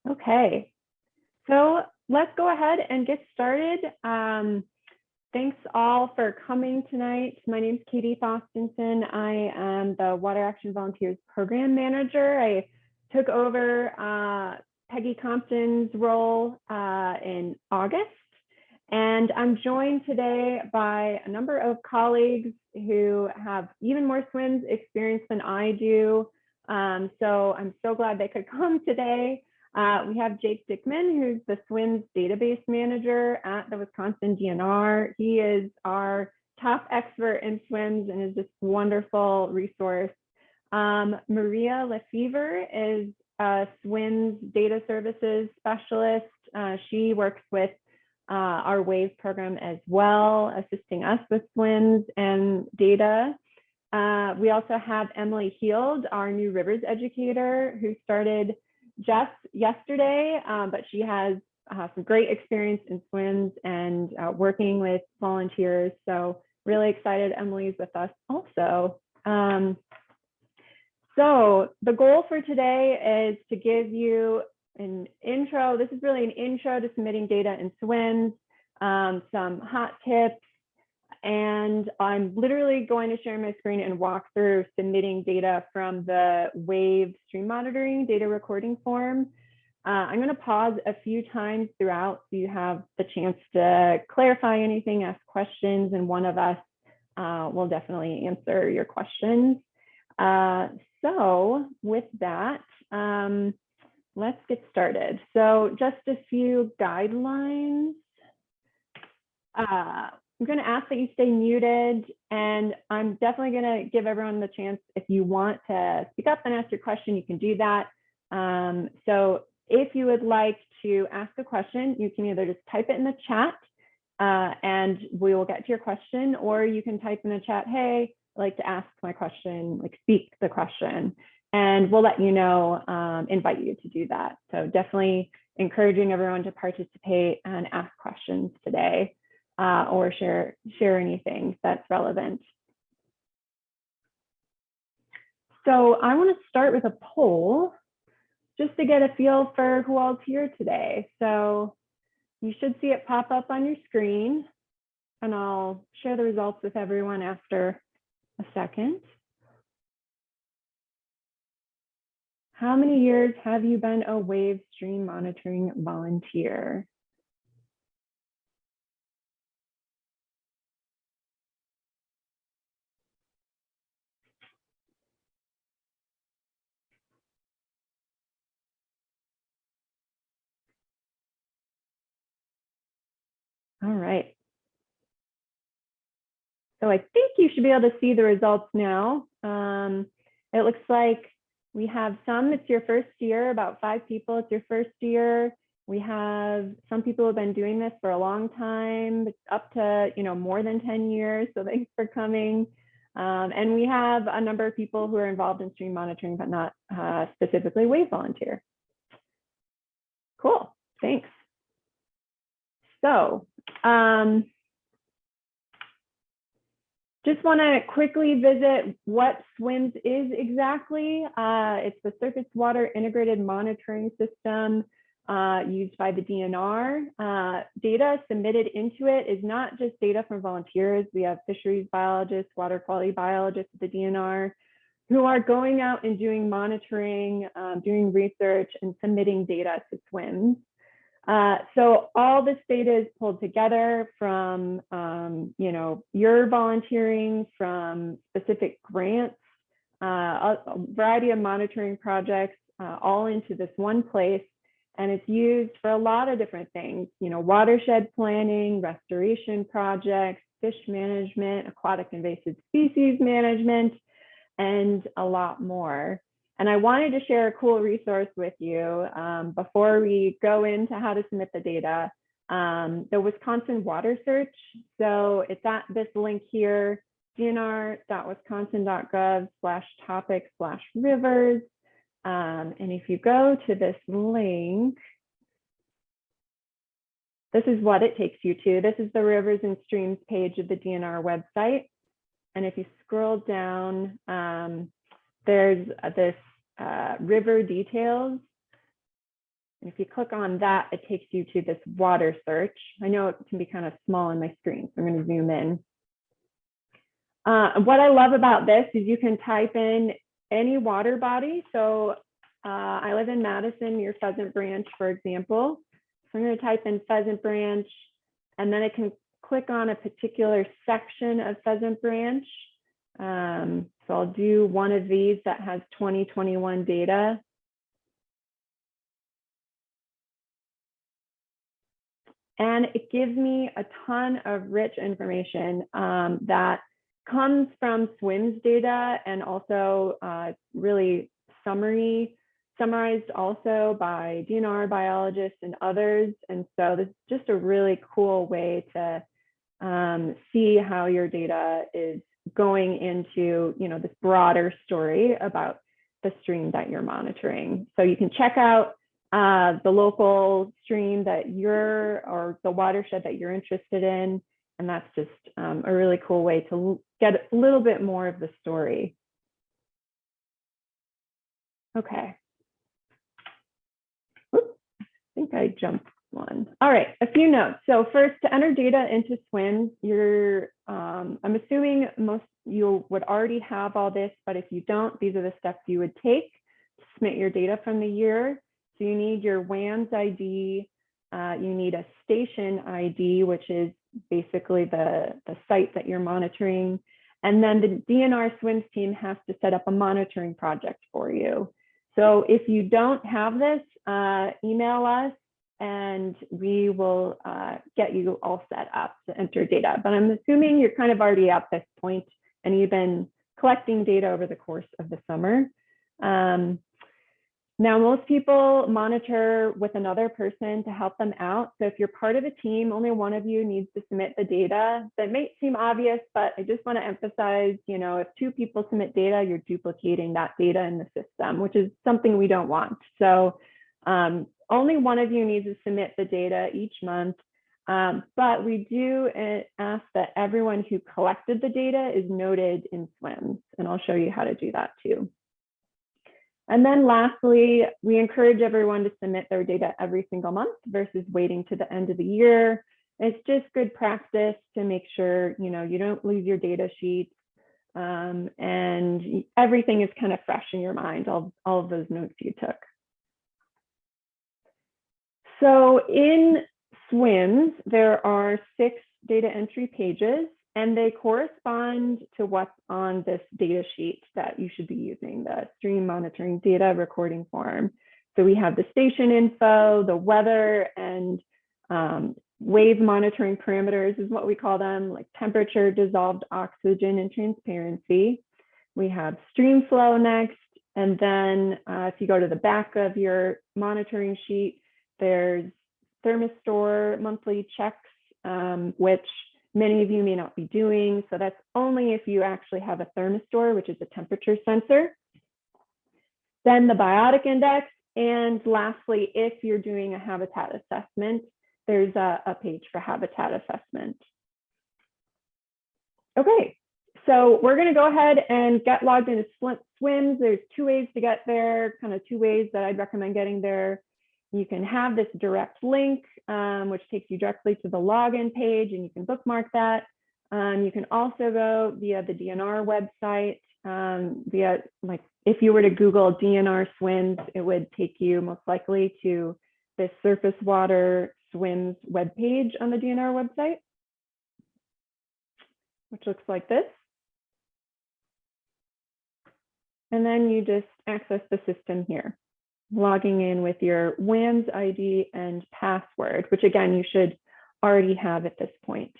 Okay, so let's go ahead and get started. Thanks all for coming tonight. My name is Katie Fostinson. I am the Water Action Volunteers Program Manager. I took over Peggy Compton's role in August, and I'm joined today by a number of colleagues who have even more SWIMS experience than I do. So I'm so glad they could come today. We have Jake Dickman, who's the SWIMS database manager at the Wisconsin DNR. He is our top expert in SWIMS and is just a wonderful resource. Maria Lefevre is a SWIMS data services specialist. She works with our WAVE program as well, assisting us with SWIMS and data. We also have Emily Heald, our new Rivers educator, who started just yesterday, but she has some great experience in SWIMS and working with volunteers. So really excited Emily's with us also. So the goal for today is to give you an intro. This is really an intro to submitting data in SWIMS, some hot tips, and I'm literally going to share my screen and walk through submitting data from the WAVE stream monitoring data recording form. I'm going to pause a few times throughout so you have the chance to clarify anything, ask questions, and one of us will definitely answer your questions. So with that, let's get started. So just a few guidelines. I'm going to ask that you stay muted, and I'm definitely going to give everyone the chance. If you want to speak up and ask your question, you can do that. So if you would like to ask a question, you can either just type it in the chat and we will get to your question, or you can type in the chat, hey, I'd like to ask my question, like speak the question, and we'll let you know, invite you to do that. So definitely encouraging everyone to participate and ask questions today. Or share anything that's relevant. So I want to start with a poll just to get a feel for who all's here today. So you should see it pop up on your screen, and I'll share the results with everyone after a second. How many years have you been a WAVE stream monitoring volunteer? All right. So I think you should be able to see the results now. It looks like we have some, it's your first year, about 5 people, it's your first year. We have some people who have been doing this for a long time, up to more than 10 years, so thanks for coming. And we have a number of people who are involved in stream monitoring, but not specifically WAVE volunteer. Cool, thanks. So, just want to quickly visit what SWIMS is exactly. It's the Surface Water Integrated Monitoring System used by the DNR. Data submitted into it is not just data from volunteers. We have fisheries biologists, water quality biologists at the DNR who are going out and doing monitoring, doing research, and submitting data to SWIMS. So all this data is pulled together from, your volunteering, from specific grants, a variety of monitoring projects, all into this one place. And it's used for a lot of different things, watershed planning, restoration projects, fish management, aquatic invasive species management, and a lot more. And I wanted to share a cool resource with you before we go into how to submit the data. The Wisconsin Water Search. So it's at this link here, dnr.wisconsin.gov/topic/rivers. And if you go to this link, this is what it takes you to. This is the Rivers and Streams page of the DNR website. And if you scroll down, there's this river details. And if you click on that, it takes you to this water search. I know it can be kind of small on my screen, so I'm going to zoom in. What I love about this is you can type in any water body. So I live in Madison near Pheasant Branch, for example. So I'm going to type in Pheasant Branch, and then I can click on a particular section of Pheasant Branch. So I'll do one of these that has 2021 data. And it gives me a ton of rich information that comes from SWIMS data, and also really summarized also by DNR biologists and others. And so this is just a really cool way to see how your data is going into, you know, this broader story about the stream that you're monitoring. So you can check out the local stream that or the watershed that you're interested in. And that's just a really cool way to get a little bit more of the story. Okay. Oops, I think I jumped one. All right, a few notes. So first, to enter data into SWIMS, I'm assuming you would already have all this, but if you don't, these are the steps you would take to submit your data from the year. So you need your WANS ID, you need a station ID, which is basically the site that you're monitoring. And then the DNR SWIMS team has to set up a monitoring project for you. So if you don't have this, email us and we will get you all set up to enter data. But I'm assuming you're kind of already at this point and you've been collecting data over the course of the summer. Now, most people monitor with another person to help them out. So if you're part of a team, only one of you needs to submit the data. That may seem obvious, but I just want to emphasize, you know, if two people submit data, you're duplicating that data in the system, which is something we don't want. So only one of you needs to submit the data each month. But we do ask that everyone who collected the data is noted in SWIMS, and I'll show you how to do that too. And then lastly, we encourage everyone to submit their data every single month versus waiting to the end of the year. It's just good practice to make sure, you know, you don't lose your data sheets and everything is kind of fresh in your mind, all of those notes you took. So in SWIMS, there are 6 data entry pages, and they correspond to what's on this data sheet that you should be using, the stream monitoring data recording form. So we have the station info, the weather, and wave monitoring parameters is what we call them, like temperature, dissolved oxygen, and transparency. We have stream flow next, and then if you go to the back of your monitoring sheet, there's thermistor monthly checks, which many of you may not be doing. So that's only if you actually have a thermistor, which is a temperature sensor. Then the biotic index. And lastly, if you're doing a habitat assessment, there's a page for habitat assessment. Okay, so we're going to go ahead and get logged into SWIMS. There's 2 ways to get there, kind of 2 ways that I'd recommend getting there. You can have this direct link, which takes you directly to the login page, and you can bookmark that. You can also go via the DNR website, if you were to Google DNR SWIMS, it would take you most likely to the surface water SWIMS webpage on the DNR website, which looks like this. And then you just access the system here, logging in with your WANS ID and password, which again, you should already have at this point.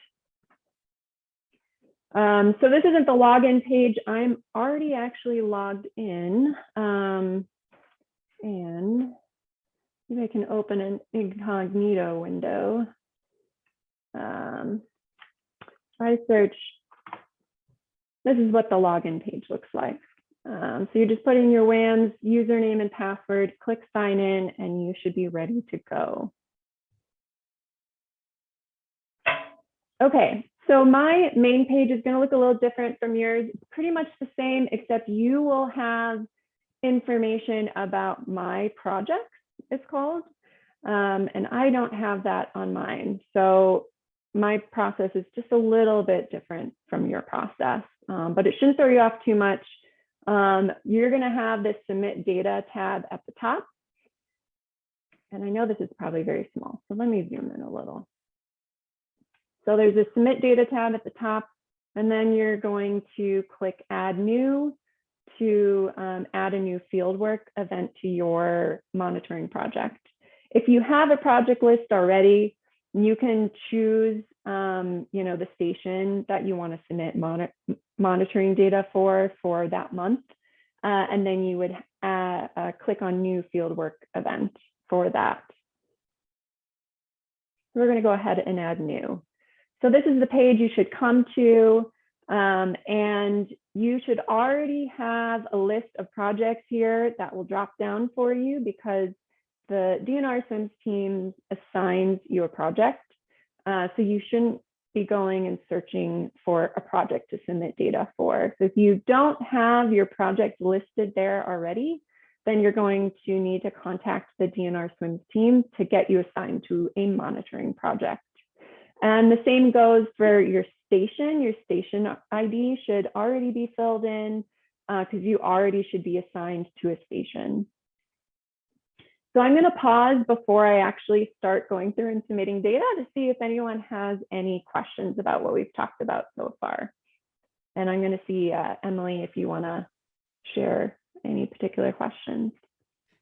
So this isn't the login page. I'm already actually logged in. And maybe I can open an incognito window. I search, this is what the login page looks like. So you just put in your WANS username and password, click sign in, and you should be ready to go. Okay, so my main page is going to look a little different from yours. It's pretty much the same, except you will have information about my project, it's called. And I don't have that on mine. So my process is just a little bit different from your process, but it shouldn't throw you off too much. You're going to have this submit data tab at the top. And I know this is probably very small, so let me zoom in a little. So there's a submit data tab at the top, and then you're going to click add new to add a new fieldwork event to your monitoring project. If you have a project list already, you can choose the station that you want to submit monitoring data for that month. And then you would click on new fieldwork event for that. We're going to go ahead and add new. So this is the page you should come to, and you should already have a list of projects here that will drop down for you because the DNR SWIMS team assigns you a project. So you shouldn't be going and searching for a project to submit data for. So if you don't have your project listed there already, then you're going to need to contact the DNR SWIMS team to get you assigned to a monitoring project. And the same goes for your station. Your station ID should already be filled in because you already should be assigned to a station. So I'm going to pause before I actually start going through and submitting data to see if anyone has any questions about what we've talked about so far. And I'm going to see, Emily, if you want to share any particular questions.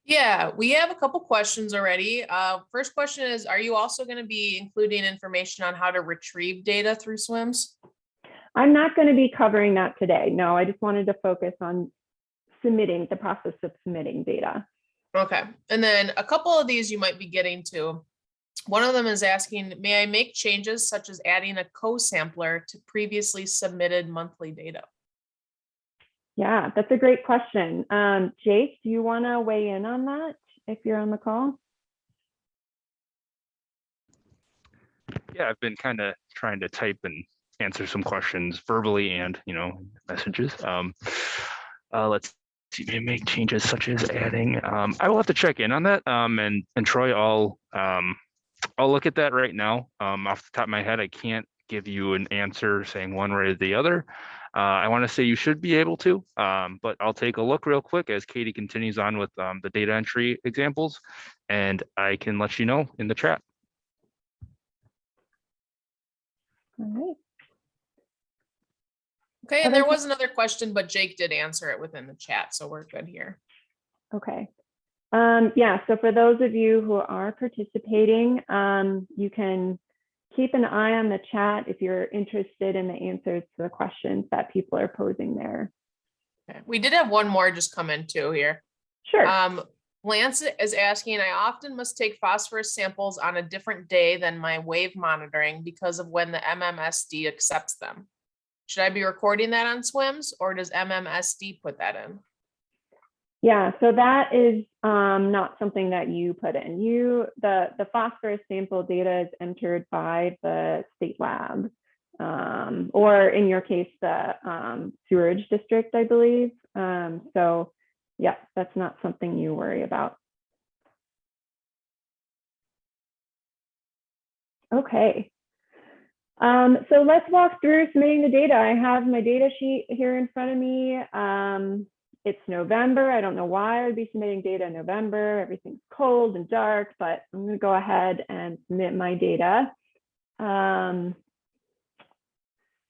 Yeah, we have a couple questions already. First question is, are you also going to be including information on how to retrieve data through SWIMS? I'm not going to be covering that today. No, I just wanted to focus on submitting, the process of submitting data. Okay, and then a couple of these you might be getting to. One of them is asking, may I make changes such as adding a co-sampler to previously submitted monthly data? Yeah, that's a great question. Jake, do you want to weigh in on that if you're on the call? Yeah, I've been kind of trying to type and answer some questions verbally and, messages. Let's see, maybe make changes such as adding. I will have to check in on that. And Troy, I'll look at that right now. Off the top of my head, I can't give you an answer saying one way or the other. I want to say you should be able to, but I'll take a look real quick as Katie continues on with the data entry examples, and I can let you know in the chat. All right. Okay, and there was another question, but Jake did answer it within the chat, so we're good here. Okay. Yeah, so for those of you who are participating, you can keep an eye on the chat if you're interested in the answers to the questions that people are posing there. Okay. We did have one more just come in too here. Sure. Lance is asking, I often must take phosphorus samples on a different day than my wave monitoring because of when the MMSD accepts them. Should I be recording that on SWIMS or does MMSD put that in? Yeah, so that is not something that you put in. The phosphorus sample data is entered by the state lab, or in your case, the sewerage district, I believe. So yeah, that's not something you worry about. Okay. So let's walk through submitting the data. I have my data sheet here in front of me. It's November. I don't know why I would be submitting data in November. Everything's cold and dark, but I'm going to go ahead and submit my data.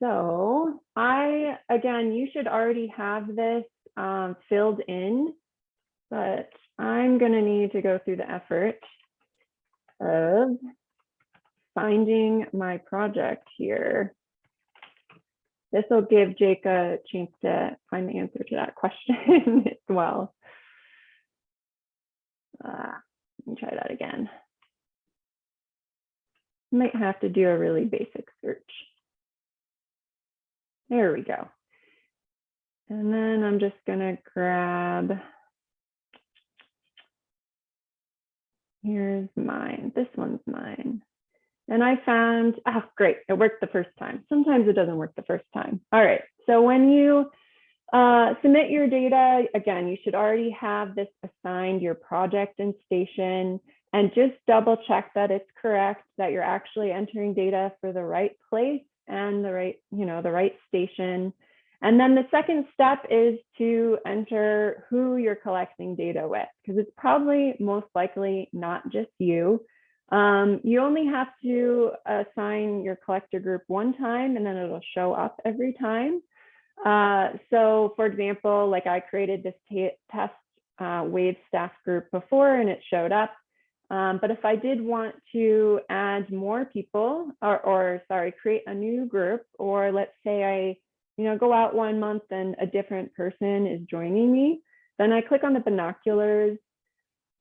So again, you should already have this filled in, but I'm going to need to go through the effort of finding my project here. This will give Jake a chance to find the answer to that question as well. Let me try that again. Might have to do a really basic search. There we go. And then I'm just gonna grab, here's mine. This one's mine. And I found, oh, great, it worked the first time. Sometimes it doesn't work the first time. All right, so when you submit your data, again, you should already have this assigned, your project and station. And just double check that it's correct, that you're actually entering data for the right place and the right, the right station. And then the second step is to enter who you're collecting data with, because it's probably most likely not just you. You only have to assign your collector group one time, and then it'll show up every time. So for example, like I created this test wave staff group before and it showed up. But if I did want to add more people or create a new group, or let's say I, go out 1 month and a different person is joining me, then I click on the binoculars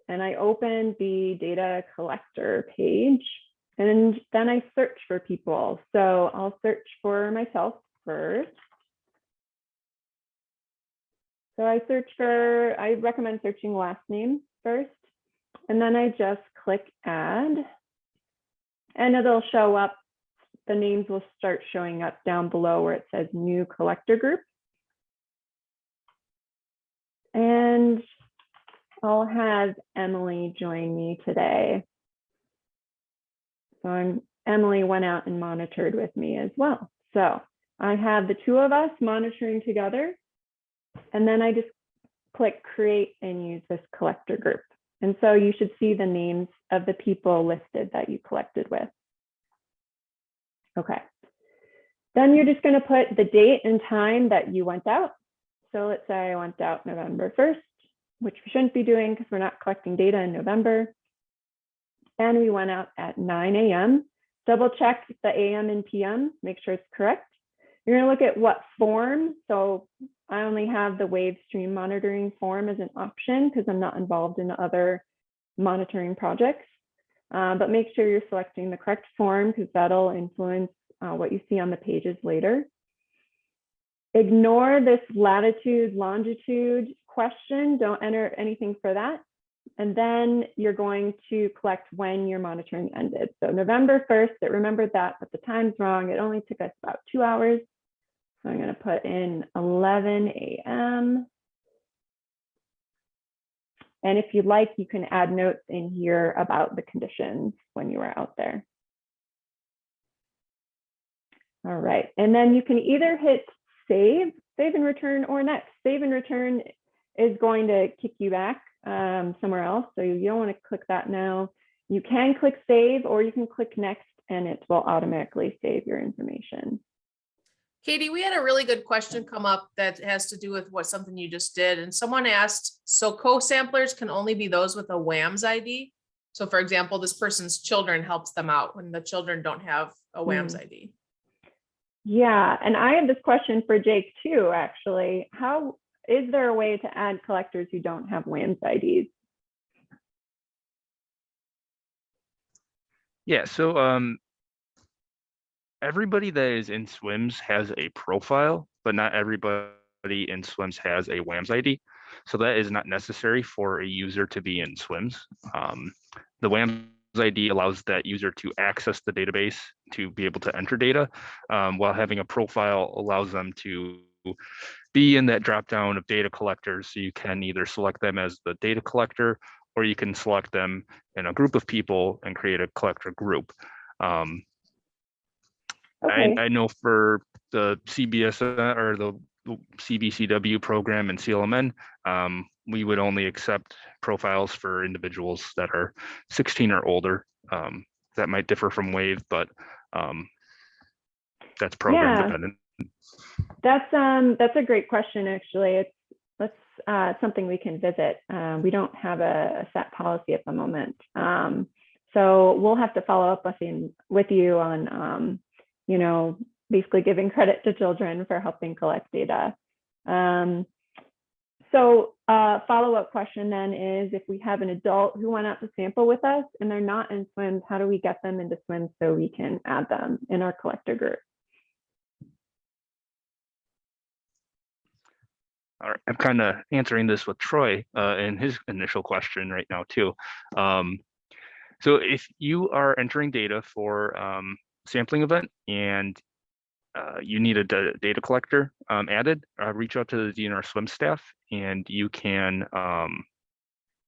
and I open the data collector page, and then I search for people. So I'll search for myself first. So I recommend searching last name first, and then I just click add, and it'll show up. The names will start showing up down below where it says new collector group. And I'll have Emily join me today. So Emily went out and monitored with me as well. So I have the two of us monitoring together. And then I just click create and use this collector group. And so you should see the names of the people listed that you collected with. Okay. Then you're just going to put the date and time that you went out. So let's say I went out November 1st, which we shouldn't be doing because we're not collecting data in November. And we went out at 9 a.m. Double check the AM and PM, make sure it's correct. You're going to look at what form. So I only have the wave stream monitoring form as an option because I'm not involved in other monitoring projects. But make sure you're selecting the correct form because that'll influence what you see on the pages later. Ignore this latitude, longitude question. Don't enter anything for that. And then you're going to collect when your monitoring ended. So November 1st, it remembered that, but the time's wrong. It only took us about 2 hours. So I'm going to put in 11 a.m. And if you'd like, you can add notes in here about the conditions when you were out there. All right, and then you can either hit save and return, or next. Save and return is going to kick you back somewhere else. So you don't want to click that now. You can click save, or you can click next and it will automatically save your information. Katie, we had a really good question come up that has to do with something you just did. And someone asked, so co-samplers can only be those with a WAMS ID. So for example, this person's children helps them out when the children don't have a WAMS ID. Yeah, and I have this question for Jake too, actually. How is there a way to add collectors who don't have WAMS IDs? Yeah, so everybody that is in SWIMS has a profile, but not everybody in SWIMS has a WAMS ID. So that is not necessary for a user to be in SWIMS. The WAMS ID allows that user to access the database to be able to enter data, while having a profile allows them to be in that drop down of data collectors. So you can either select them as the data collector, or you can select them in a group of people and create a collector group. Okay. I know for the CBS or the CBCW program and CLMN, we would only accept profiles for individuals that are 16 or older. That might differ from WAVE, but that's program dependent. That's a great question, actually. That's something we can visit. We don't have a set policy at the moment. So we'll have to follow up with you on basically giving credit to children for helping collect data. So follow-up question then is, if we have an adult who went out to sample with us and they're not in SWIMS, how do we get them into SWIMS so we can add them in our collector group? All right, I'm kind of answering this with Troy in his initial question right now too. So if you are entering data for sampling event and you need a data collector added, reach out to the DNR SWIM staff, and you can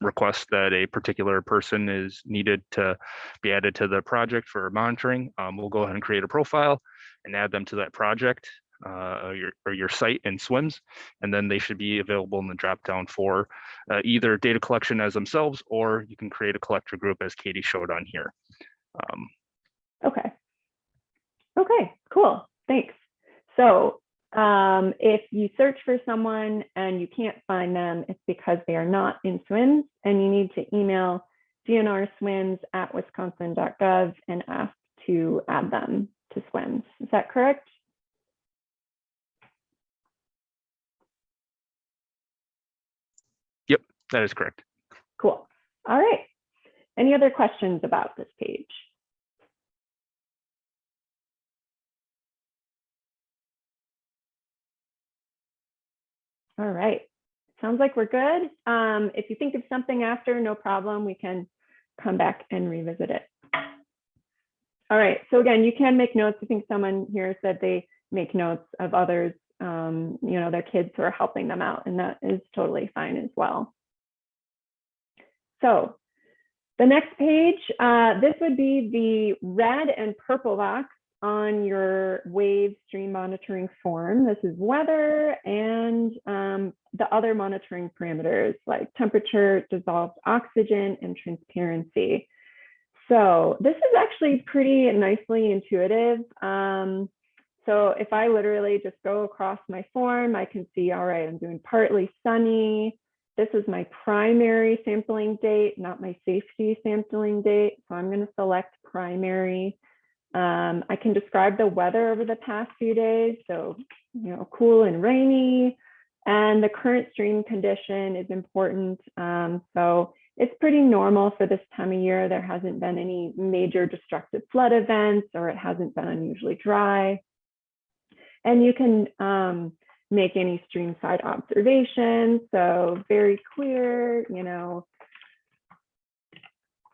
request that a particular person is needed to be added to the project for monitoring, we'll go ahead and create a profile and add them to that project or your site in SWIMS, and then they should be available in the dropdown for either data collection as themselves, or you can create a collector group as Katie showed on here. Okay. Okay, cool. Thanks. So if you search for someone and you can't find them, it's because they are not in SWIMS, and you need to email dnrswims@wisconsin.gov and ask to add them to SWIMS. Is that correct? Yep, that is correct. Cool. All right. Any other questions about this page? All right. Sounds like we're good. If you think of something after, no problem. We can come back and revisit it. All right. So again, you can make notes. I think someone here said they make notes of others, you know, their kids who are helping them out, and that is totally fine as well. So the next page, this would be the red and purple box on your wave stream monitoring form. This is weather and the other monitoring parameters like temperature, dissolved oxygen, and transparency. So this is actually pretty nicely intuitive. So if I literally just go across my form, I can see, all right, I'm doing partly sunny. This is my primary sampling date, not my safety sampling date. So I'm going to select primary. I can describe the weather over the past few days. So, you know, cool and rainy, and the current stream condition is important. So it's pretty normal for this time of year. There hasn't been any major destructive flood events, or it hasn't been unusually dry. And you can make any stream side observations. So very clear, you know,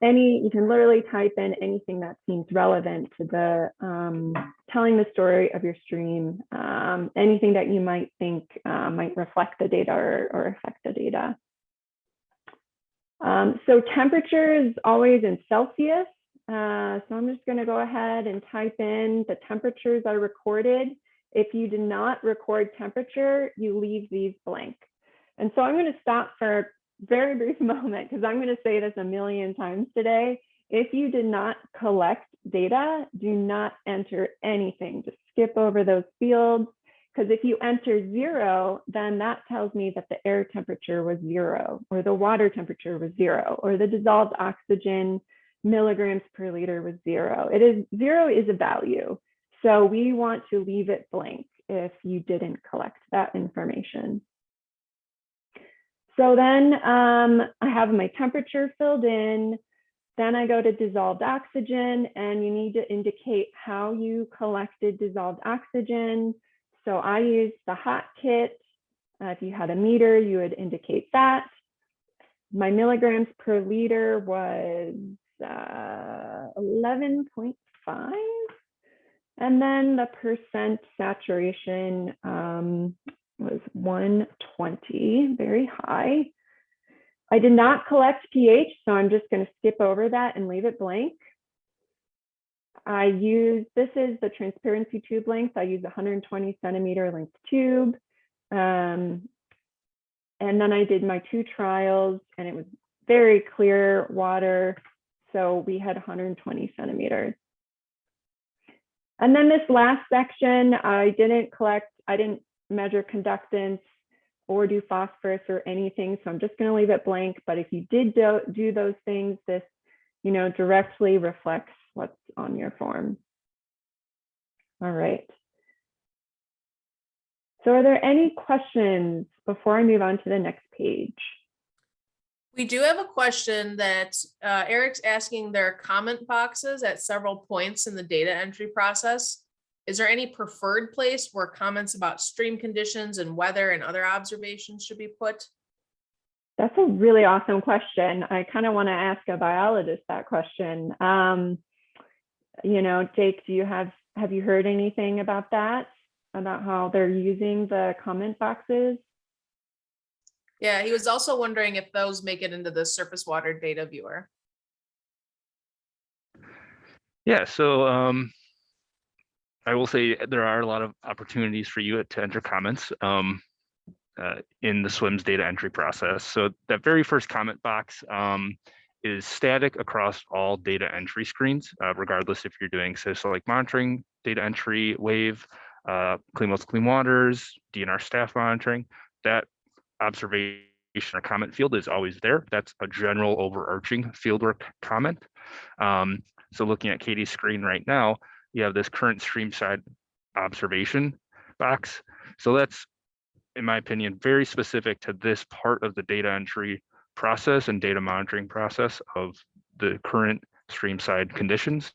you can literally type in anything that seems relevant to the telling the story of your stream, anything that you might think might reflect the data or affect the data. So temperature is always in Celsius. So I'm just going to go ahead and type in the temperatures I recorded. If you did not record temperature, you leave these blank. And so I'm going to stop for a very brief moment, because I'm going to say this a million times today. If you did not collect data, do not enter anything. Just skip over those fields, because if you enter 0, then that tells me that the air temperature was 0, or the water temperature was 0, or the dissolved oxygen milligrams per liter was 0. 0 is a value. So we want to leave it blank if you didn't collect that information. So then I have my temperature filled in. Then I go to dissolved oxygen, and you need to indicate how you collected dissolved oxygen. So I used the hot kit. If you had a meter, you would indicate that. My milligrams per liter was 11.5. And then the percent saturation was 120, very high. I did not collect pH, so I'm just going to skip over that and leave it blank. This is the transparency tube length. I use 120 centimeter length tube. And then I did my 2 trials, and it was very clear water. So we had 120 centimeters. And then this last section, I didn't measure conductance or do phosphorus or anything. So I'm just going to leave it blank. But if you did do those things, this, you know, directly reflects what's on your form. All right. So are there any questions before I move on to the next page? We do have a question that Eric's asking. There are comment boxes at several points in the data entry process. Is there any preferred place where comments about stream conditions and weather and other observations should be put? That's a really awesome question. I kind of want to ask a biologist that question. You know, Jake, have you heard anything about that? About how they're using the comment boxes? Yeah, he was also wondering if those make it into the surface water data viewer. Yeah, so I will say there are a lot of opportunities for you to enter comments in the SWIMS data entry process. So that very first comment box is static across all data entry screens, regardless if you're doing like monitoring, data entry, wave, clean wells, clean waters, DNR staff monitoring. That observation or comment field is always there. That's a general overarching fieldwork comment. So looking at Katie's screen right now, you have this current stream side observation box. So that's, in my opinion, very specific to this part of the data entry process and data monitoring process of the current stream side conditions.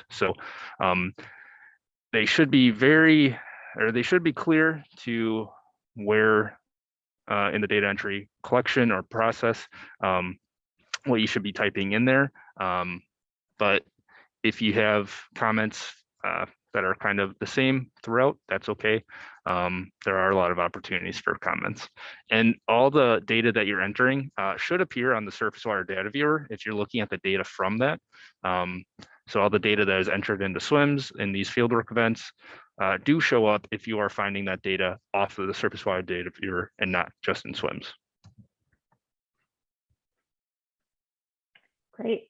So they should be they should be clear to where in the data entry collection or process what you should be typing in there. But if you have comments that are kind of the same throughout, that's okay. There are a lot of opportunities for comments. And all the data that you're entering should appear on the surface water data viewer if you're looking at the data from that. So all the data that is entered into SWIMS in these fieldwork events do show up if you are finding that data off of the surface water data viewer and not just in SWIMS. Great.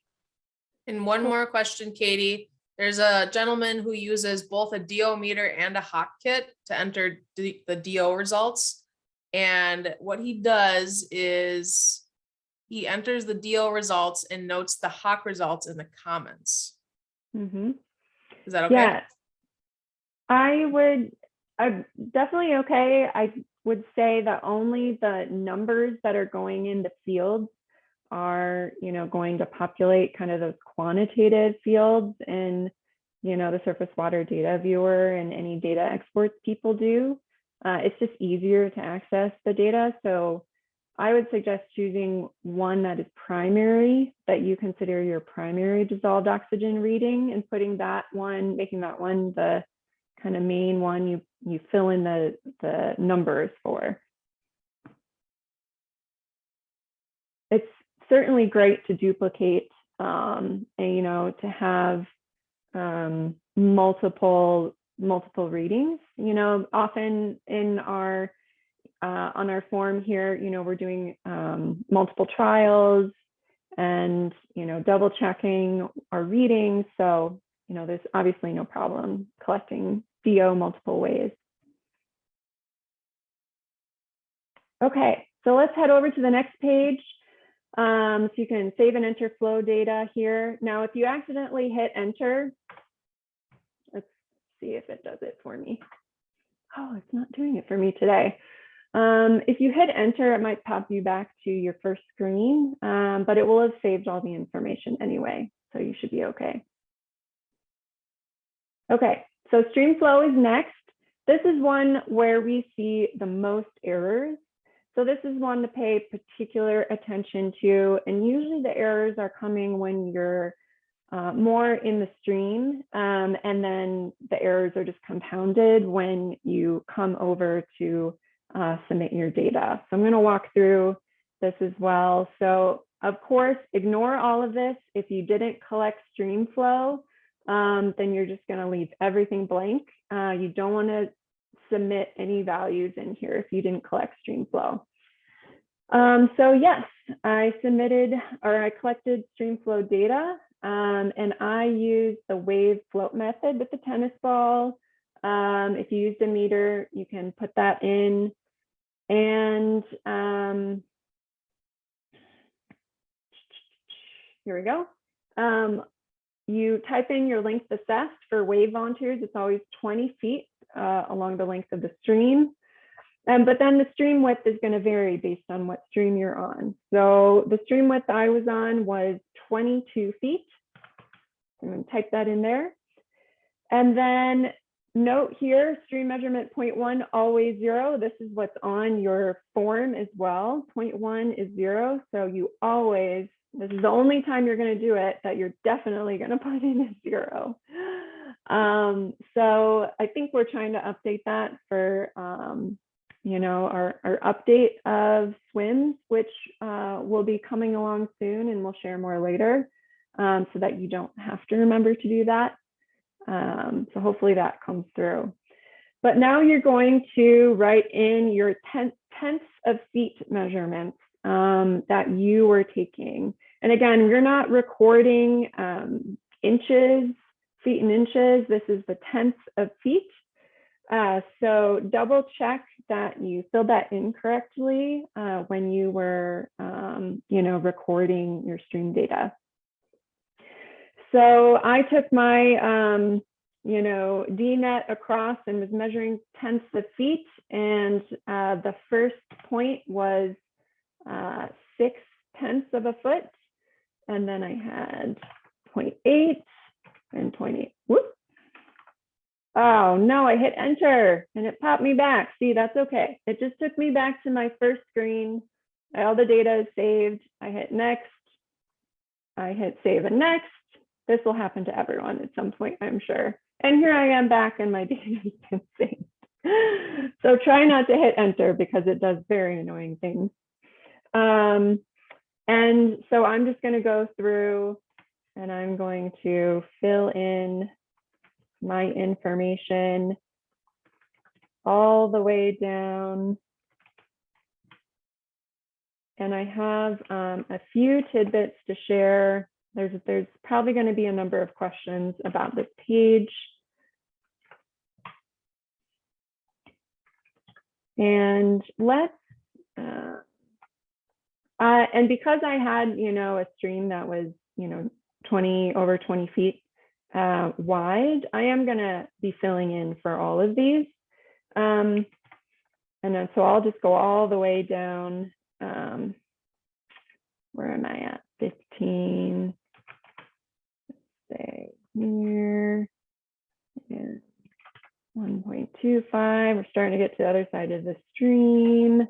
And one more question, Katie. There's a gentleman who uses both a DO meter and a hawk kit to enter the DO results. And what he does is he enters the DO results and notes the hawk results in the comments. Mm-hmm. Is that okay? Yeah, I'm definitely okay. I would say that only the numbers that are going in the fields are, going to populate kind of those quantitative fields in, the surface water data viewer and any data exports people do. It's just easier to access the data. So I would suggest choosing one that is primary, that you consider your primary dissolved oxygen reading, and putting that one, making that one the kind of main one you fill in the numbers for. It's certainly great to duplicate and to have multiple readings. Often in our on our form here, we're doing multiple trials and double checking our readings. So there's obviously no problem collecting DO multiple ways. Okay, so let's head over to the next page. So you can save and enter flow data here. Now, if you accidentally hit enter, let's see if it does it for me. Oh, it's not doing it for me today. If you hit enter, it might pop you back to your first screen, but it will have saved all the information anyway, so you should be okay. Okay, so stream flow is next. This is one where we see the most errors. So this is one to pay particular attention to, and usually the errors are coming when you're more in the stream, and then the errors are just compounded when you come over to submit your data. So I'm going to walk through this as well. So of course, ignore all of this. If you didn't collect stream flow, then you're just going to leave everything blank. You don't want to submit any values in here if you didn't collect stream flow. So yes, I collected stream flow data, and I used the wave float method with the tennis ball. If you used a meter, you can put that in, and here we go. You type in your length assessed for wave volunteers. It's always 20 feet along the length of the stream. But then the stream width is going to vary based on what stream you're on. So the stream width I was on was 22 feet. I'm going to type that in there. And then note here, stream measurement 0.1, always 0. This is what's on your form as well. 0.1 is 0. So you always, this is the only time you're going to do it that you're definitely going to put in a 0. So I think we're trying to update that for our update of SWIMS, which will be coming along soon, and we'll share more later, so that you don't have to remember to do that. So hopefully that comes through. But now you're going to write in your tenths of feet measurements that you were taking. And again, we're not recording inches, feet and inches. This is the tenths of feet. So double check that you filled that in correctly when you were, recording your stream data. So I took my, DNet across and was measuring tenths of feet. And the first point was 0.6 of a foot. And then I had 0.8 and 0.8. Whoop. Oh no, I hit enter and it popped me back. See, that's okay. It just took me back to my first screen. All the data is saved. I hit next. I hit save and next. This will happen to everyone at some point, I'm sure. And here I am back and my data has been saved. So try not to hit enter because it does very annoying things. And so I'm just going to go through and I'm going to fill in my information all the way down. And I have a few tidbits to share. There's probably going to be a number of questions about this page. And let's, and because I had, a stream that was, over 20 feet wide, I am going to be filling in for all of these. And then, so I'll just go all the way down. Where am I at? 15. Let's say here. And 1.25. We're starting to get to the other side of the stream.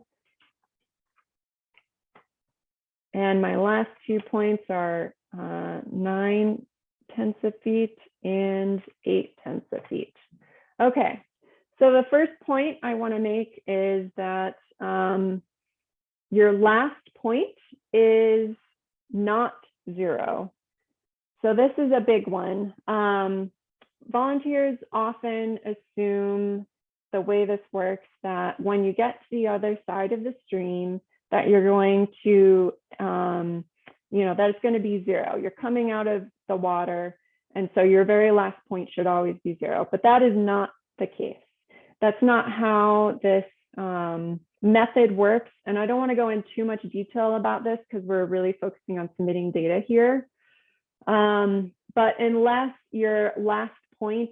And my last 2 points are 9 tenths of feet and 8 tenths of feet. Okay, so the first point I want to make is that your last point is not 0. So this is a big one. Volunteers often assume the way this works that when you get to the other side of the stream, that you're going to, that it's going to be 0. You're coming out of the water, and so your very last point should always be 0. But that is not the case. That's not how this method works. And I don't want to go into too much detail about this because we're really focusing on submitting data here. But unless your last point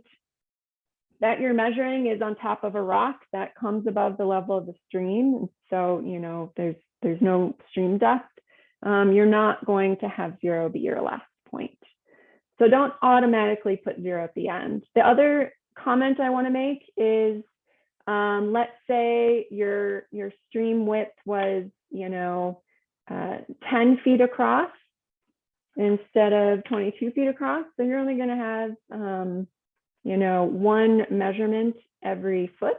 that you're measuring is on top of a rock that comes above the level of the stream, so there's no stream depth, you're not going to have 0 be your last point. So don't automatically put 0 at the end. The other comment I want to make is, let's say your stream width was 10 feet across instead of 22 feet across. So you're only going to have one measurement every foot.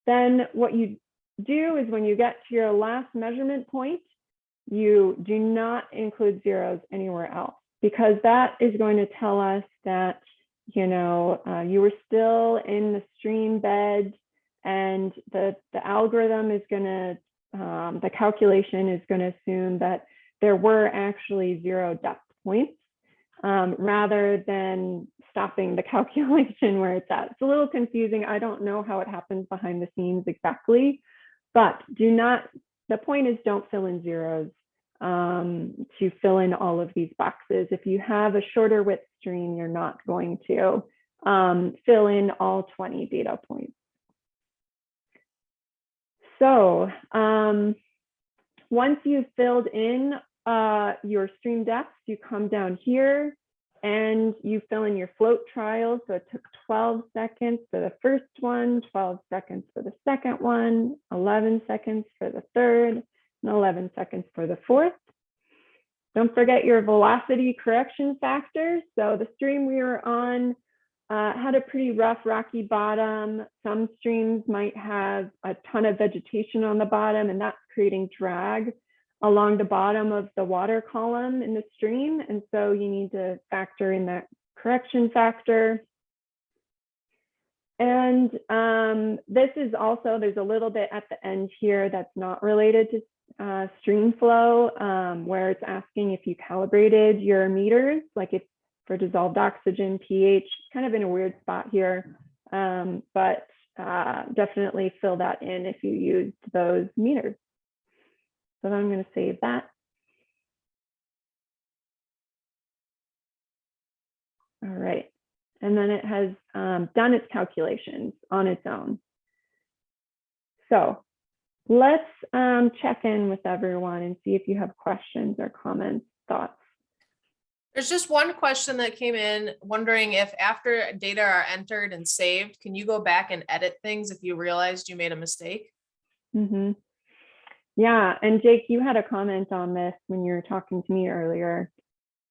Then what you do is when you get to your last measurement point, you do not include zeros anywhere else, because that is going to tell us that you were still in the stream bed, and the algorithm is going to, the calculation is going to assume that there were actually 0 depth points, rather than stopping the calculation where it's at. It's a little confusing. I don't know how it happens behind the scenes exactly, but the point is don't fill in zeros to fill in all of these boxes. If you have a shorter width stream, you're not going to fill in all 20 data points. So once you've filled in your stream depths, you come down here and you fill in your float trial. So it took 12 seconds for the first one, 12 seconds for the second one, 11 seconds for the third, and 11 seconds for the fourth. Don't forget your velocity correction factor. So the stream we were on had a pretty rough, rocky bottom. Some streams might have a ton of vegetation on the bottom, and that's creating drag along the bottom of the water column in the stream. And so you need to factor in that correction factor. And this is also, there's a little bit at the end here that's not related to stream flow, where it's asking if you calibrated your meters, like if for dissolved oxygen, pH, kind of in a weird spot here, but definitely fill that in if you used those meters. So I'm going to save that. All right. And then it has done its calculations on its own. So let's check in with everyone and see if you have questions or comments, thoughts. There's just one question that came in wondering if after data are entered and saved, can you go back and edit things if you realized you made a mistake? Mm-hmm. Yeah, and Jake, you had a comment on this when you were talking to me earlier.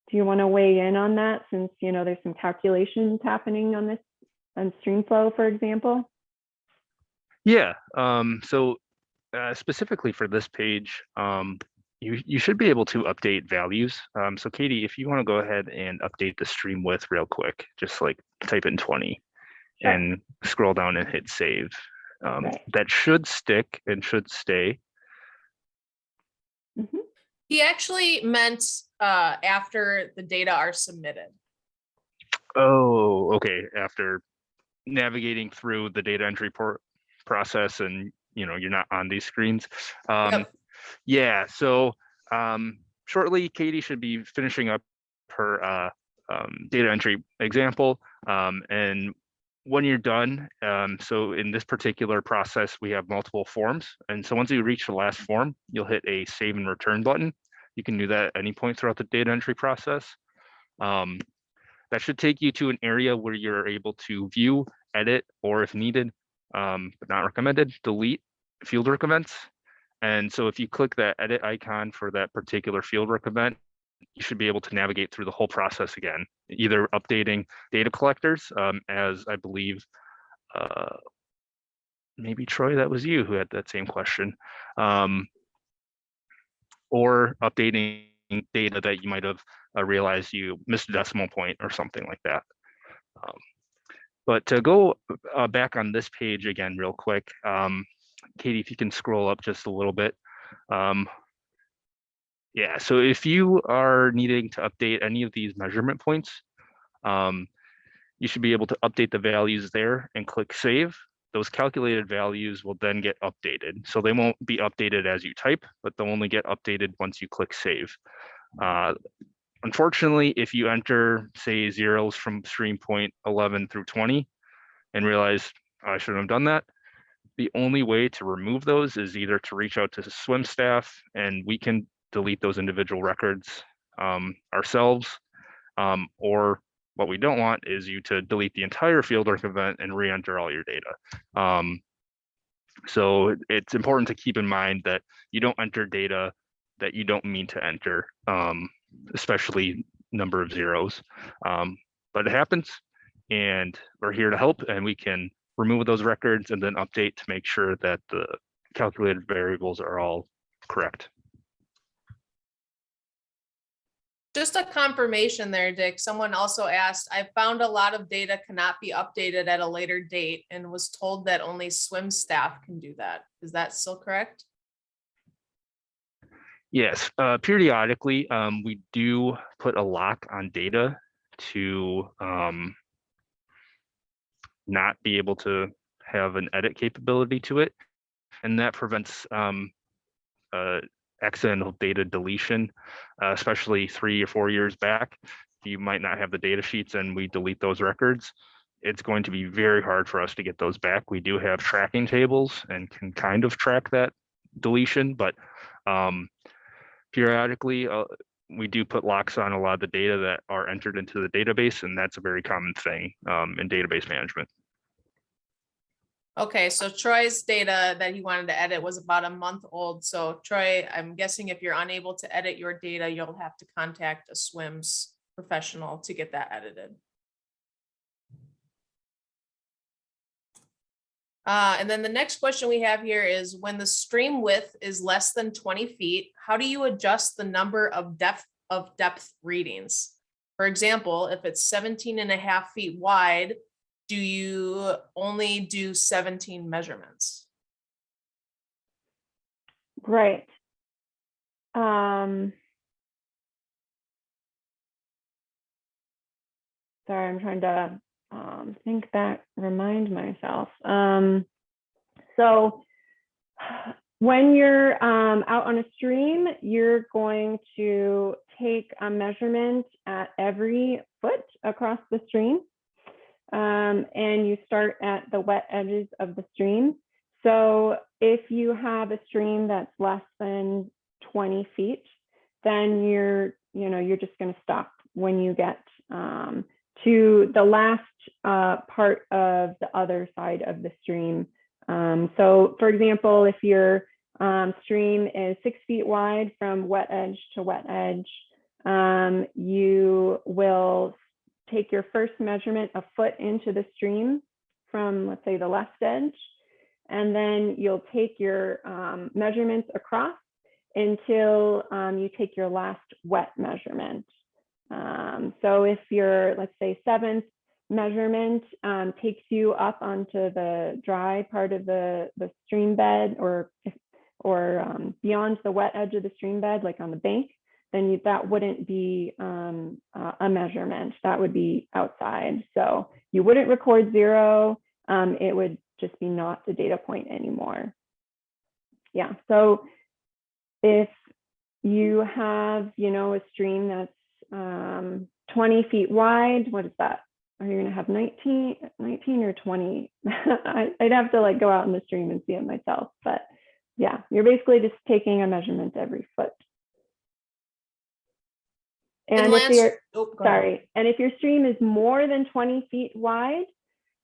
Do you want to weigh in on that, since there's some calculations happening on this, on StreamFlow, for example? Yeah. So specifically for this page, you should be able to update values. So Katie, if you want to go ahead and update the stream width real quick, just like type in 20 Sure. and scroll down and hit save. Right. That should stick and should stay. Mm-hmm. He actually meant after the data are submitted. Oh, okay. After navigating through the data entry process and you're not on these screens. Yep. Yeah, so shortly Katie should be finishing up her data entry example, and when you're done, so in this particular process we have multiple forms, and so once you reach the last form, you'll hit a save and return button. You can do that at any point throughout the data entry process. That should take you to an area where you're able to view, edit, or if needed, but not recommended, delete fieldwork events. And so if you click that edit icon for that particular fieldwork event, you should be able to navigate through the whole process again, either updating data collectors, as I believe, maybe Troy, that was you who had that same question, or updating data that you might have realized you missed a decimal point or something like that. But to go back on this page again real quick, Katie, if you can scroll up just a little bit. Yeah, so if you are needing to update any of these measurement points, you should be able to update the values there and click save. Those calculated values will then get updated. So they won't be updated as you type, but they'll only get updated once you click save. Unfortunately, if you enter, say, zeros from stream point 11 through 20 and realize, oh, I shouldn't have done that, the only way to remove those is either to reach out to the SWIMS staff and we can delete those individual records ourselves, or what we don't want is you to delete the entire fieldwork event and re-enter all your data. So it's important to keep in mind that you don't enter data that you don't mean to enter, especially number of zeros. But it happens, and we're here to help, and we can remove those records and then update to make sure that the calculated variables are all correct. Just a confirmation there, Dick. Someone also asked, I found a lot of data cannot be updated at a later date and was told that only SWIM staff can do that. Is that still correct? Yes, periodically we do put a lock on data to not be able to have an edit capability to it, and that prevents accidental data deletion, especially 3 or 4 years back. You might not have the data sheets and we delete those records. It's going to be very hard for us to get those back. We do have tracking tables and can kind of track that deletion, but periodically we do put locks on a lot of the data that are entered into the database, and that's a very common thing in database management. Okay, so Troy's data that he wanted to edit was about a month old. So Troy, I'm guessing if you're unable to edit your data, you'll have to contact a SWIMS professional to get that edited. And then the next question we have here is when the stream width is less than 20 feet, how do you adjust the number of depth readings? For example, if it's 17.5 feet wide, do you only do 17 measurements? Right. Sorry, I'm trying to think back, remind myself. So when you're out on a stream, you're going to take a measurement at every foot across the stream. And you start at the wet edges of the stream. So if you have a stream that's less than 20 feet, then you're just going to stop when you get to the last part of the other side of the stream. So for example, if your stream is 6 feet wide from wet edge to wet edge, you will take your first measurement a foot into the stream from, let's say, the left edge, and then you'll take your measurements across until you take your last wet measurement. So if your, let's say, 7th measurement takes you up onto the dry part of the stream bed, or beyond the wet edge of the stream bed, like on the bank, then that wouldn't be a measurement. That would be outside. So you wouldn't record 0. It would just be not the data point anymore. Yeah. So if you have, a stream that's 20 feet wide, what is that? Are you going to have 19 or 20? I'd have to go out in the stream and see it myself. But yeah, you're basically just taking a measurement every foot. And if your stream is more than 20 feet wide,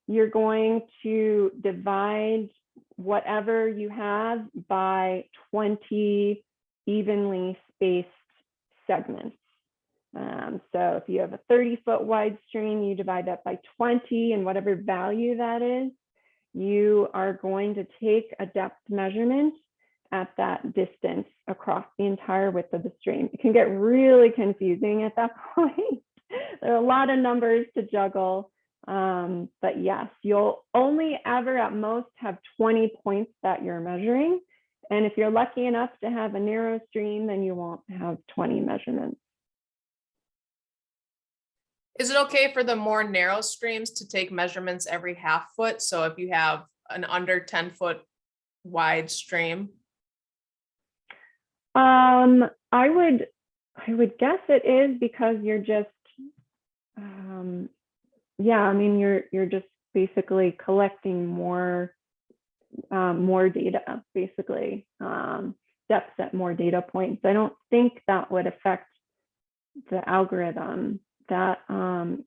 you're going to divide whatever you have by 20 evenly spaced segments. So if you have a 30-foot wide stream, you divide that by 20, and whatever value that is, you are going to take a depth measurement at that distance across the entire width of the stream. It can get really confusing at that point. There are a lot of numbers to juggle, but yes, you'll only ever at most have 20 points that you're measuring. And if you're lucky enough to have a narrow stream, then you won't have 20 measurements. Is it okay for the more narrow streams to take measurements every half foot? So if you have an under 10-foot wide stream? I would guess it is, because you're just, you're just basically collecting more data, basically, depths at more data points. I don't think that would affect the algorithm that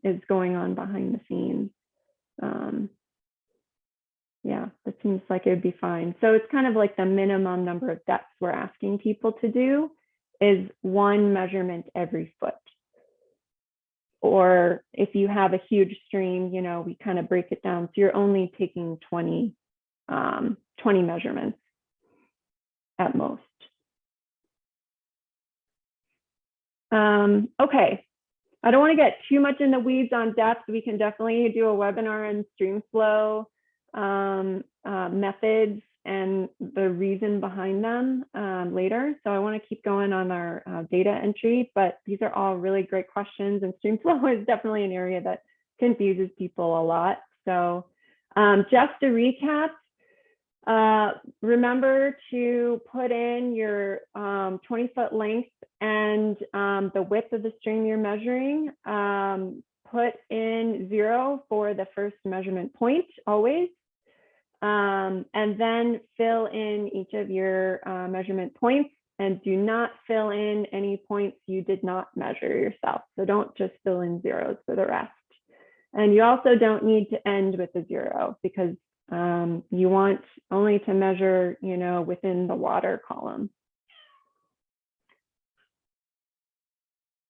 is going on behind the scenes. Yeah, it seems like it would be fine. So it's kind of like the minimum number of depths we're asking people to do is 1 measurement every foot. Or if you have a huge stream, we kind of break it down. So you're only taking 20 measurements at most. Okay, I don't want to get too much in the weeds on depth. We can definitely do a webinar on stream flow methods and the reason behind them later. So I want to keep going on our data entry, but these are all really great questions, and stream flow is definitely an area that confuses people a lot. So just to recap, remember to put in your 20-foot length and the width of the stream you're measuring. Put in 0 for the first measurement point always. And then fill in each of your measurement points, and do not fill in any points you did not measure yourself. So don't just fill in zeros for the rest. And you also don't need to end with a 0, because you want only to measure, within the water column.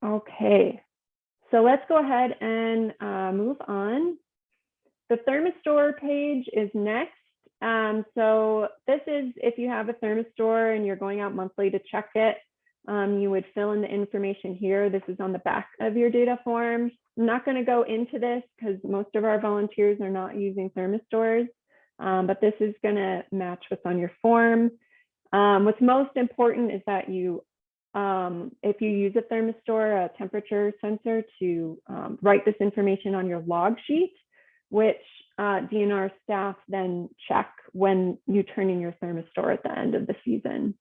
Okay, so let's go ahead and move on. The Thermistore page is next. So this is if you have a thermistor and you're going out monthly to check it, you would fill in the information here. This is on the back of your data form. I'm not going to go into this because most of our volunteers are not using thermistors, but this is going to match what's on your form. What's most important is that you, if you use a thermistor, a temperature sensor, to write this information on your log sheet, which DNR staff then check when you turn in your thermistor at the end of the season.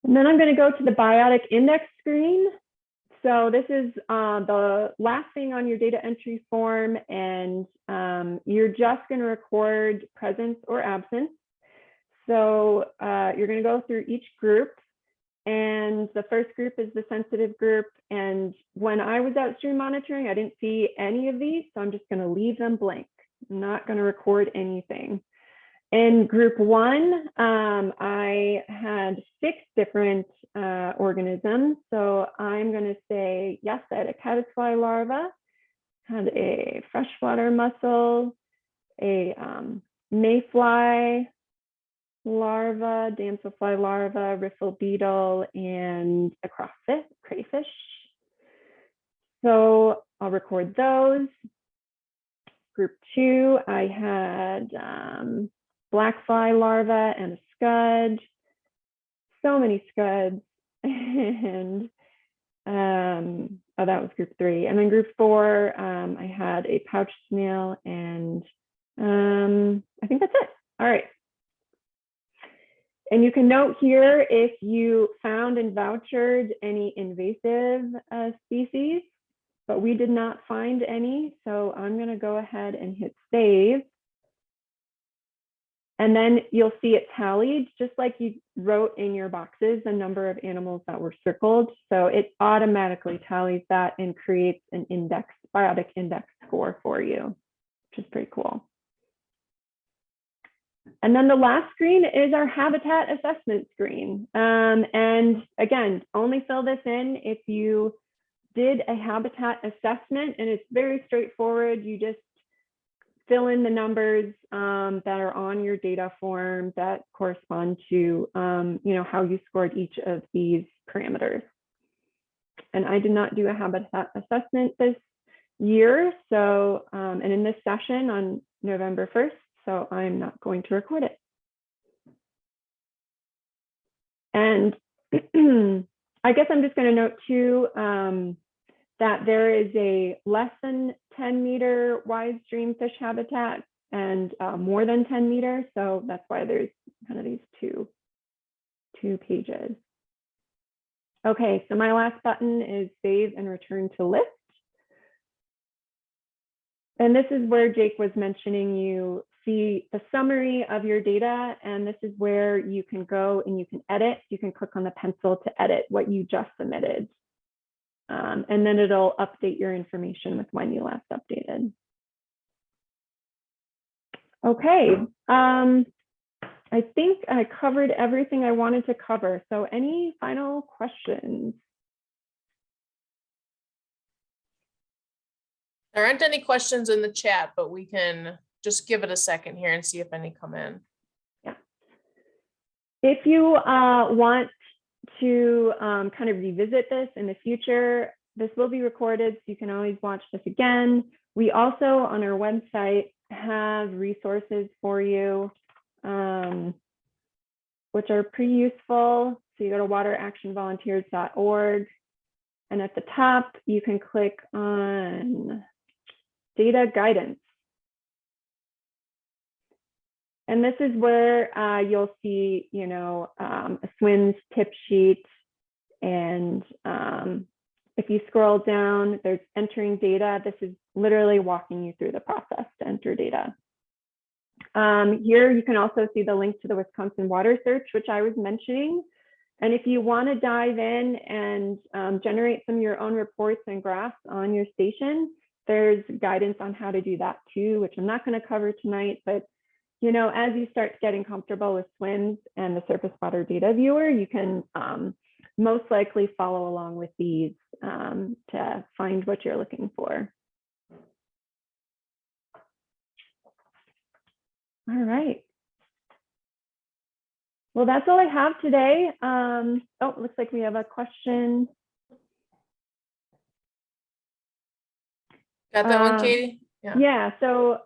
And then I'm going to go to the biotic index screen. So this is the last thing on your data entry form, and you're just going to record presence or absence. So you're going to go through each group, and the first group is the sensitive group. And when I was out stream monitoring, I didn't see any of these, so I'm just going to leave them blank. I'm not going to record anything. In group 1, I had 6 different organisms. So I'm going to say, yes, I had a caddisfly larva, had a freshwater mussel, a mayfly larva, damselfly larva, riffle beetle, and a crayfish. So I'll record those. Group 2, I had black fly larva and a scud, so many scuds, and oh, that was group 3. And then group 4, I had a pouch snail, and I think that's it. All right. And you can note here if you found and vouchered any invasive species, but we did not find any. So I'm going to go ahead and hit save. And then you'll see it tallied, just like you wrote in your boxes, the number of animals that were circled. So it automatically tallies that and creates an index, biotic index score for you, which is pretty cool. And then the last screen is our habitat assessment screen. And again, only fill this in if you did a habitat assessment, and it's very straightforward. You just fill in the numbers that are on your data form that correspond to you know, how you scored each of these parameters. And I did not do a habitat assessment this year, so and in this session on November 1st, so I'm not going to record it. And I guess I'm just going to note too that there is a less than 10 meter wide stream fish habitat and more than 10 meters. So that's why there's kind of these two pages. Okay, so my last button is save and return to list. And this is where Jake was mentioning you see the summary of your data, and this is where you can go and you can edit. You can click on the pencil to edit what you just submitted. And then it'll update your information with when you last updated. Okay, I think I covered everything I wanted to cover. So any final questions? There aren't any questions in the chat, but we can just give it a second here and see if any come in. Yeah. If you want to kind of revisit this in the future, this will be recorded, so you can always watch this again. We also on our website have resources for you, which are pretty useful. So you go to wateractionvolunteers.org, and at the top, you can click on data guidance. And this is where you'll see, you know, a SWIMS tip sheet. And if you scroll down, there's entering data. This is literally walking you through the process to enter data. Here, you can also see the link to the Wisconsin Water Search, which I was mentioning. And if you want to dive in and generate some of your own reports and graphs on your station, there's guidance on how to do that too, which I'm not going to cover tonight. But you know, as you start getting comfortable with SWIMS and the Surface Water Data Viewer, you can most likely follow along with these to find what you're looking for. All right. Well, that's all I have today. Oh, looks like we have a question. Got that one, Katie? Yeah, so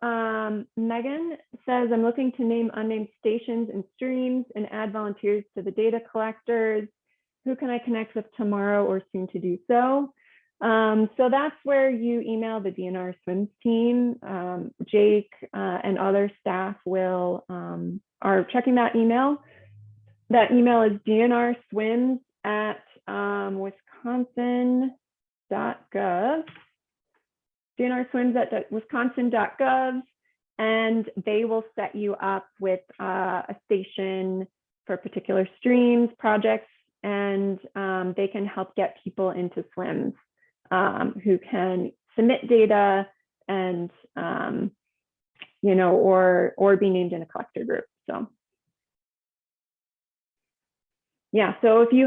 Megan says, I'm looking to name unnamed stations and streams and add volunteers to the data collectors. Who can I connect with tomorrow or soon to do so? So that's where you email the DNR SWIMS team. Jake and other staff will are checking that email. That email is dnrswims@wisconsin.gov. dnrswims@wisconsin.gov, and they will set you up with a station for particular streams, projects, and they can help get people into SWIMS who can submit data and you know, or be named in a collector group. So yeah, so if you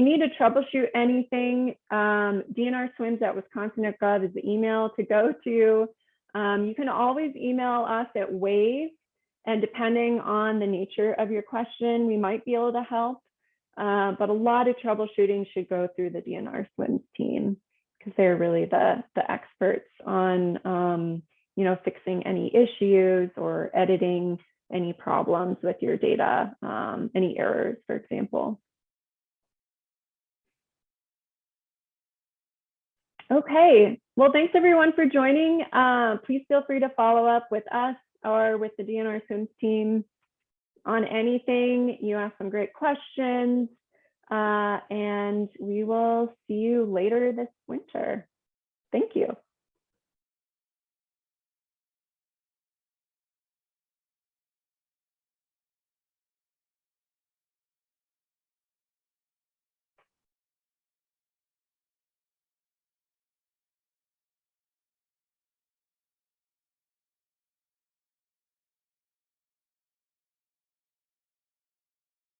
need to troubleshoot anything, dnrswims@wisconsin.gov is the email to go to. You can always email us at WAVE, and depending on the nature of your question, we might be able to help. But a lot of troubleshooting should go through the DNR SWIMS team because they're really the experts on you know, fixing any issues or editing any problems with your data, any errors, for example. Okay, well, thanks everyone for joining. Please feel free to follow up with us or with the DNR SWIMS team on anything. You asked some great questions, and we will see you later this winter. Thank you.